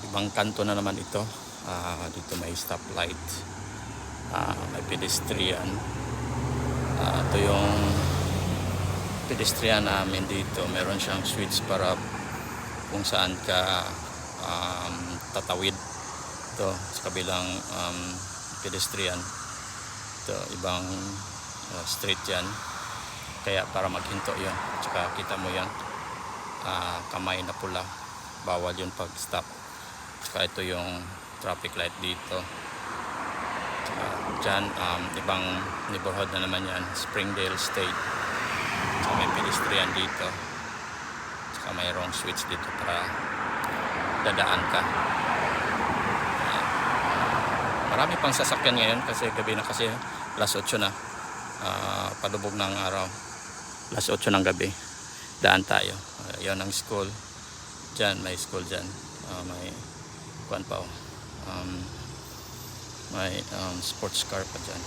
ibang kanto na naman ito. Dito may stoplight, may pedestrian. Ito yung pedestrian namin dito. Meron siyang switch para kung saan ka tatawid. Ito sa kabilang pedestrian. Ito ibang street yan, kaya para maghinto yun. Tsaka kita mo yan, kamay na pula, bawal yun pag stop. Tsaka ito yung traffic light dito. Tsaka dyan ibang neighborhood na naman yan, Springdale State. Tsaka may pedestrian dito, tsaka mayroong switch dito para dadaan ka. Marami pang sasakyan ngayon kasi gabi na, kasi alas 8 na, palubog ng araw, alas 8 ng gabi. Daan tayo. Yan ang school dyan, may school dyan, may kuan pa, may sports car pa dyan.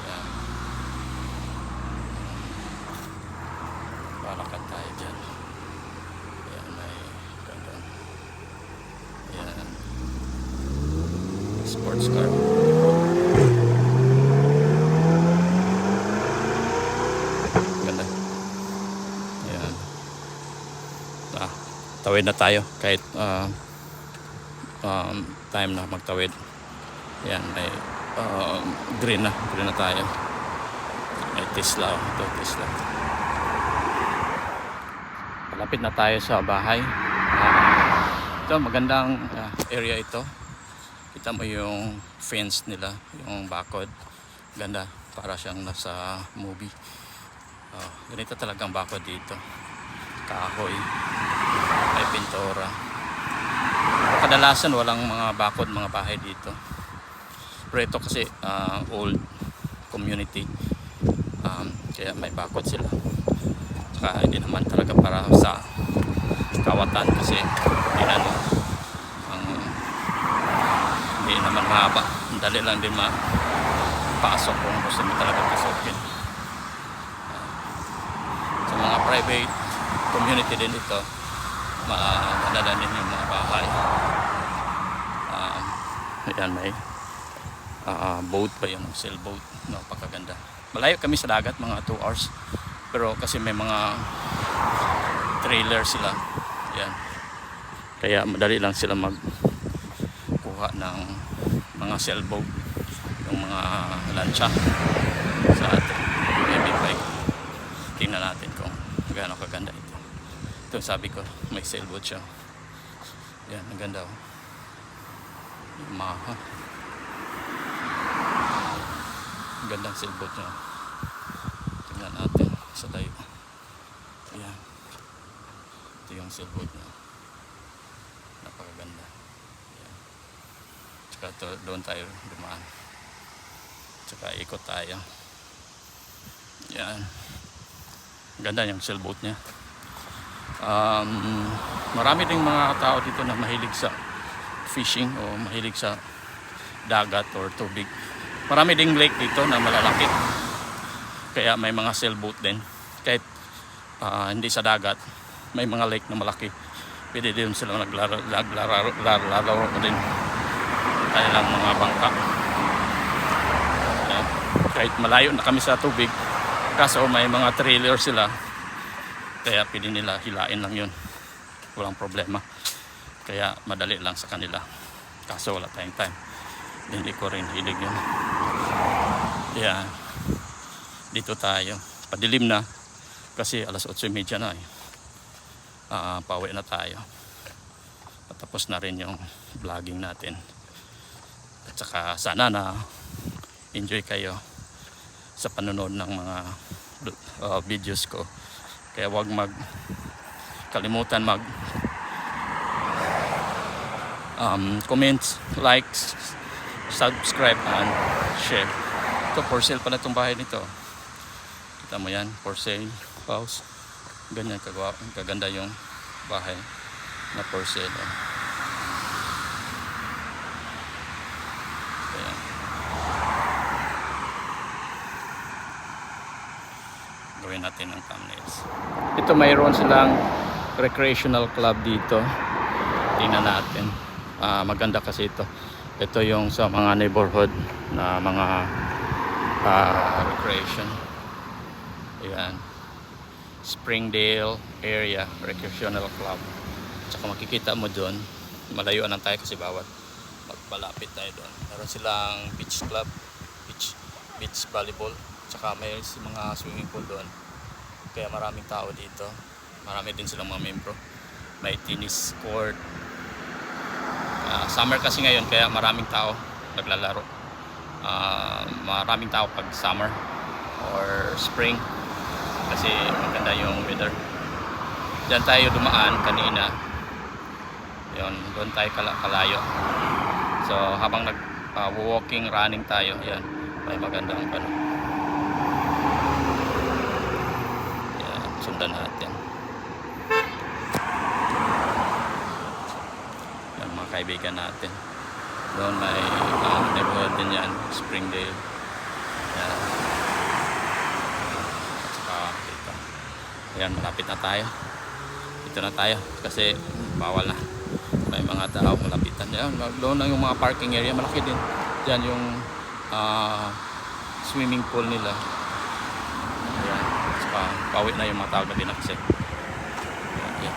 Yan, palakad tayo dyan. Yan, may gandun. Yan, sports car. Ganda. Yan. Tawid na tayo kahit time na magtawid. Yan, may green na tayo. May Tesla. Ito Tesla. Malapit na tayo sa bahay. Ito magandang area ito. Kita mo yung fence nila, yung bakod. Ganda, para siyang nasa movie. Ganito talagang bakod dito. Kahoy, may pintura. Kadalasan walang mga bakod, mga bahay dito. Pero ito kasi old community, kaya may bakod sila. Saka hindi naman talaga para sa kawatan, kasi hindi naman mahaba. Dali lang din mapasok kung gusto mo talaga pasokin. Sa mga private community din ito, maganda din yung mga bahay. Ayan, may boat pa yun, sailboat. Napakaganda. Malayo kami sa dagat, mga 2 hours. Pero kasi may mga trailer sila. Ayan. Kaya madali lang sila magkuha ng mga sailboat, yung mga lancha sa atin. Maybe bike. Tingnan natin kung gaano kaganda ito. Ito sabi ko, may sailboat siya. Yan, ang ganda. Yamaha. Ang gandang sailboat niya. Tingnan natin sa tayo. Yan. Ito yung sailboat niya. Napakaganda. Yan. Tsaka doon tayo dumaan. Tsaka ikot tayo. Yan. Ganda yung sailboat niya. Marami ding mga tao dito na mahilig sa fishing o mahilig sa dagat or tubig. Marami ding lake dito na malalaki, kaya may mga sailboat din. Kahit hindi sa dagat, may mga lake na malaki, pwede din sila naglalaro din. Kaya lang mga bangka. Kahit malayo na kami sa tubig, kaso may mga trailer sila, kaya pwede nila hilain lang yun, walang problema. Kaya madali lang sa kanila, kaso wala tayong time. Hindi ko rin hilig yun. Kaya dito tayo, padilim na kasi alas 8:30 na pauwi na tayo. Patapos na rin yung vlogging natin. At saka sana na enjoy kayo sa panonood ng mga videos ko. Kaya huwag kalimutan comments, likes, subscribe and share. Ito for sale pala itong bahay nito. Kita mo yan, for sale house. Ganyan kaganda yung bahay na for sale. Ayan. Gawin natin ng thumbnails. Ito mayroon silang recreational club dito. Tingnan natin. Maganda kasi ito. Ito yung sa mga neighborhood na mga recreation. Ayan. Springdale area recreational club. Tsaka makikita mo doon, malayuan lang tayo kasi bawat magpalapit tayo doon. Meron silang beach club, beach volleyball, tsaka may mga swimming pool doon. Kaya maraming tao dito. Marami din silang mga membro. May tennis court. Summer kasi ngayon kaya maraming tao naglalaro. Maraming tao pag summer or spring kasi maganda yung weather. Diyan tayo dumaan kanina. Yun, doon tayo kalayo. So habang walking, running tayo, yan, may magandang ano. Yan, sundan natin. Yan, mga kaibigan natin. Doon may neighborhood din yan, Springdale. Yan. At saka dito. Yan, malapit na tayo. Dito na tayo kasi bawal na. May mga tao malapitan. Yan, doon na yung mga parking area, malaki din. Diyan yung swimming pool nila. Yan. At saka pauwi na yung mga tao gabi na kasi. Yan.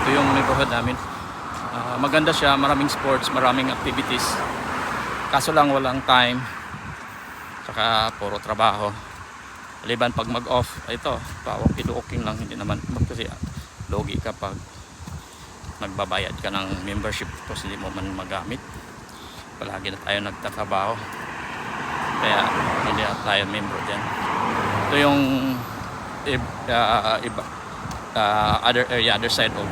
Ito yung neighborhood namin. Maganda siya, maraming sports, maraming activities. Kaso lang walang time. Saka puro trabaho. Maliban pag mag-off, ito, walking lang, hindi naman kasi logi ka pag nagbabayad ka ng membership kasi hindi mo man magamit. Palagi na tayo nagtatrabaho. Kaya hindi na tayo member dyan. Ito yung other side of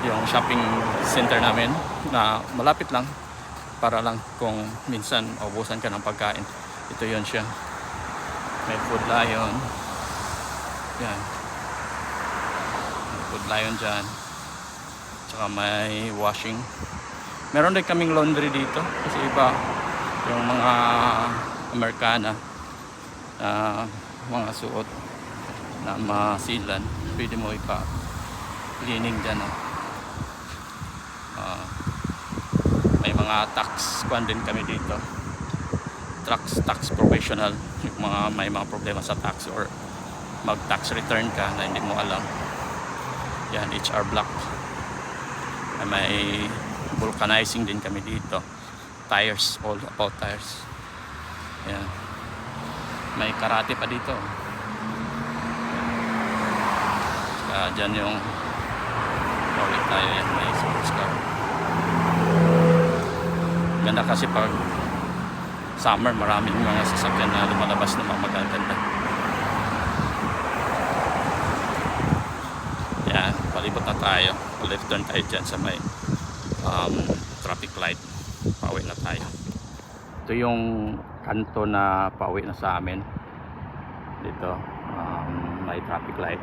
yung shopping center namin na malapit lang para lang kung minsan maubusan ka ng pagkain. Ito yun siya. May Food Lion. Yan. May Food Lion dyan. Tsaka may washing. Meron din kaming laundry dito kasi iba yung mga Americana mga suot na masilan. Pwede mo ipa-cleaning dyan. May mga tax kwan din kami dito, tax professional, yung may mga problema sa tax or mag tax return ka na hindi mo alam. Yan, HR block. May vulcanizing din kami dito, tires, all about tires. Yan, may karate pa dito. Dyan yung bawit tayo. Yan, may sports car. Ganda kasi pag summer, maraming mga sasakyan na lumalabas na mga magaganda. Yan, palibot na tayo. Left turn tayo dyan sa may traffic light. Pauwi na tayo. Ito yung kanto na pauwi na sa amin. Dito may traffic light.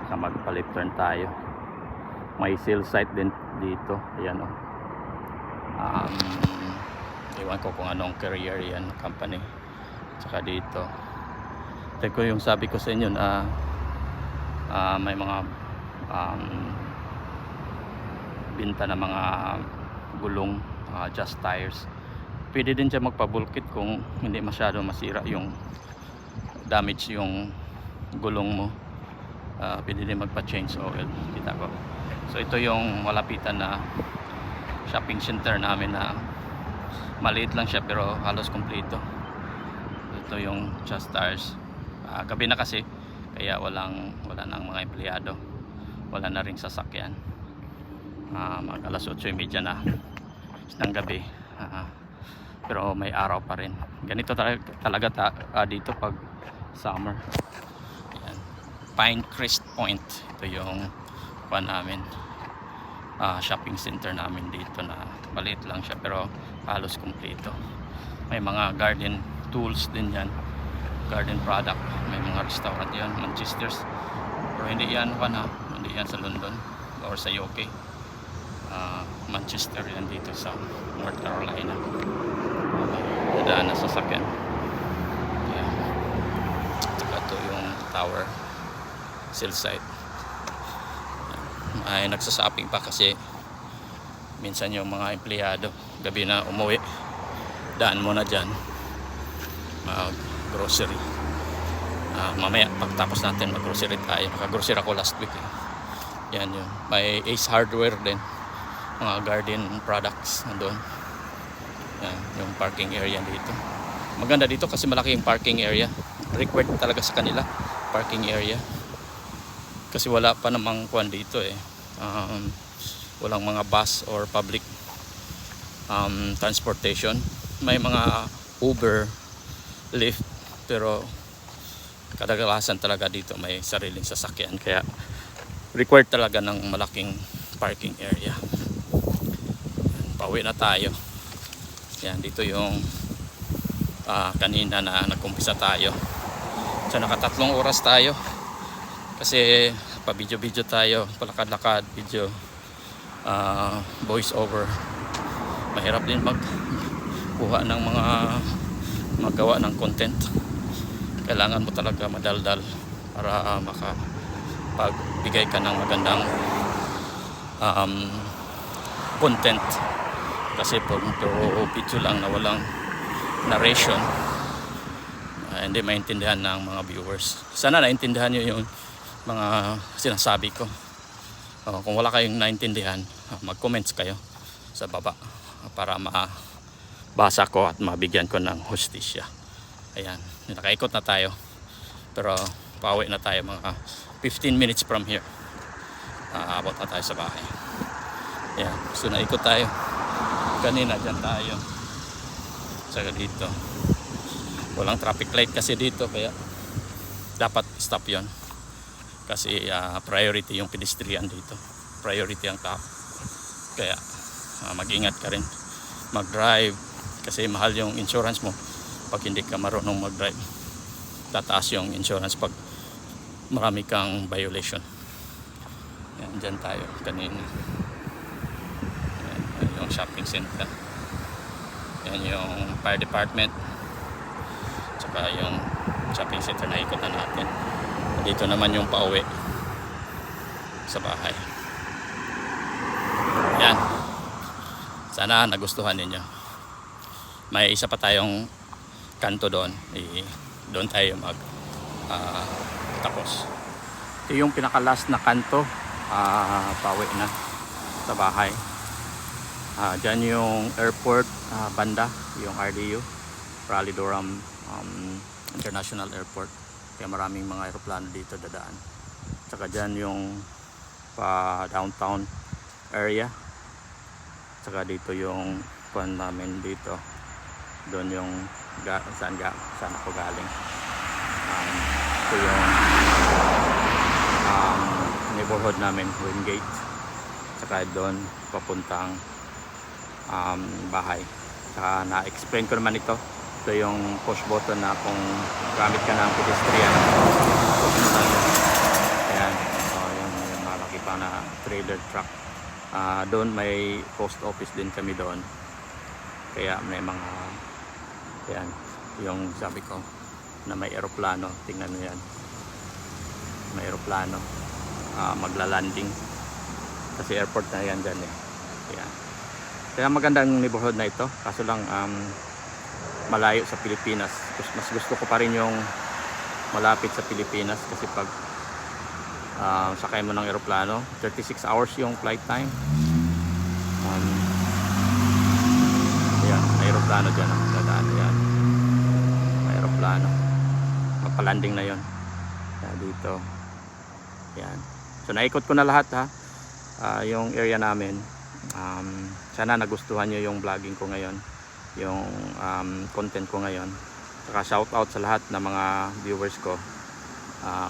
Saka magpa-left turn tayo. May sale site din dito. Ayan o. Iwan ko kung anong career yan, company. Saka dito ito ko yung sabi ko sa inyo na may mga binta na mga gulong, just tires. Pwede din siya magpabulkit kung hindi masyado masira yung damage yung gulong mo. Pwede din magpa-change oil. Kita ko. So ito yung malapitan na shopping center namin na maliit lang siya pero halos kompleto. Ito yung Just Tires. Gabi na kasi kaya wala nang mga empleyado, wala na ring sasakyan. Mag alas 8:30 na ng gabi, pero may araw pa rin. Ganito talaga dito pag summer. Ayan. Pinecrest Point, ito yung namin, shopping center namin dito na maliit lang siya pero halos kompleto. May mga garden tools din yan, garden product. May mga restaurant yan, Manchester's, pero hindi yan hindi yan sa London or sa UK. Manchester yan dito sa North Carolina. Dadaan na sasakyan. Saka ito yung tower cell site. Ay nagsashopping pa kasi minsan yung mga empleyado gabi na umuwi, daan muna dyan mag grocery. Mamaya pagtapos natin mag grocery tayo. Naka-grocery ako last week Yan yun. May Ace Hardware din, mga garden products nandun. Yan, yung parking area dito. Maganda dito kasi malaki yung parking area. Required talaga sa kanila parking area. Kasi wala pa namang kuan dito walang mga bus or public transportation. May mga Uber, Lyft, pero kadalasan talaga dito may sariling sasakyan, kaya required talaga ng malaking parking area. Pauwi na tayo. Yan, dito yung kanina na nag-umpisa tayo. So nakatatlong oras tayo kasi pa video tayo, palakad-lakad, video, voice over. Mahirap din magkuha ng mga magawa ng content. Kailangan mo talaga madaldal para makapagbigay ka ng magandang content. Kasi pag puro video lang na walang narration, hindi maintindihan ng mga viewers. Sana naintindihan nyo yung mga sinasabi ko. Kung wala kayong naintindihan, mag-comments kayo sa baba para mabasa ko at mabigyan ko ng hustisya. Ayan, nakaikot na tayo, pero pauwi na tayo mga 15 minutes from here. Abot na tayo sa bahay. Ayan, so naikot tayo kanina, dyan tayo saka dito. Walang traffic light kasi dito, kaya dapat stop yon kasi priority yung pedestrian dito, priority ang tao. Kaya mag-ingat ka rin mag-drive kasi mahal yung insurance mo pag hindi ka marunong mag-drive. Tataas yung insurance pag marami kang violation. Yan, dyan tayo kanina. Yan yung shopping center. Yan yung fire department. Tsaka yung shopping center na ikot na natin. Dito naman yung pauwi sa bahay. Yan. Sana nagustuhan ninyo. May isa pa tayong kanto doon. Doon tayo tapos. Ito yung pinaka-last na kanto. Pauwi na sa bahay. Dyan yung airport banda, yung RDU, Raleigh Durham International Airport. Kaya maraming mga aeroplano dito dadaan. Tsaka dyan yung downtown area. Tsaka dito yung kuan namin dito. Doon yung saan ako galing. Ito yung neighborhood namin, Wingate. Tsaka doon papuntang bahay. Tsaka na-explain ko naman ito. Ito yung push button na kung gamit ka ng pedestrian. Ayan. Yung malaki pa na trailer truck. Doon may post office din kami doon. Kaya may mga yan, yung sabi ko na may aeroplano. Tingnan mo yan. May aeroplano. Magla-landing. Kasi airport na yan dyan Ayan. Kaya magandang neighborhood na ito. Kaso lang malayo sa Pilipinas. Mas gusto ko pa rin yung malapit sa Pilipinas kasi pag sakay mo ng aeroplano 36 hours yung flight time. Ayan, aeroplano dyan dadaan. Ayan, aeroplano magpalanding na yon dito. Ayan, so naikot ko na lahat yung area namin. Sana nagustuhan nyo yung vlogging ko ngayon, yung content ko ngayon. Saka shout out sa lahat ng mga viewers ko.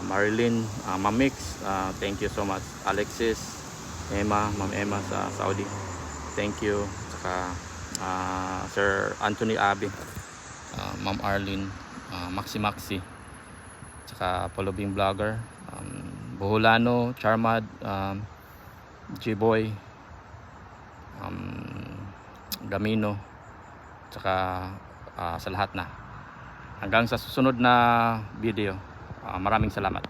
Marilyn, Mamix, thank you so much. Alexis, Emma, Ma'am Emma sa Saudi, thank you. Saka Sir Anthony Abi, Ma'am Arlene, Maxi, saka Polobing Vlogger, Buholano, Charmad, G-Boy, Gamino, saka sa lahat na. Hanggang sa susunod na video. Maraming salamat.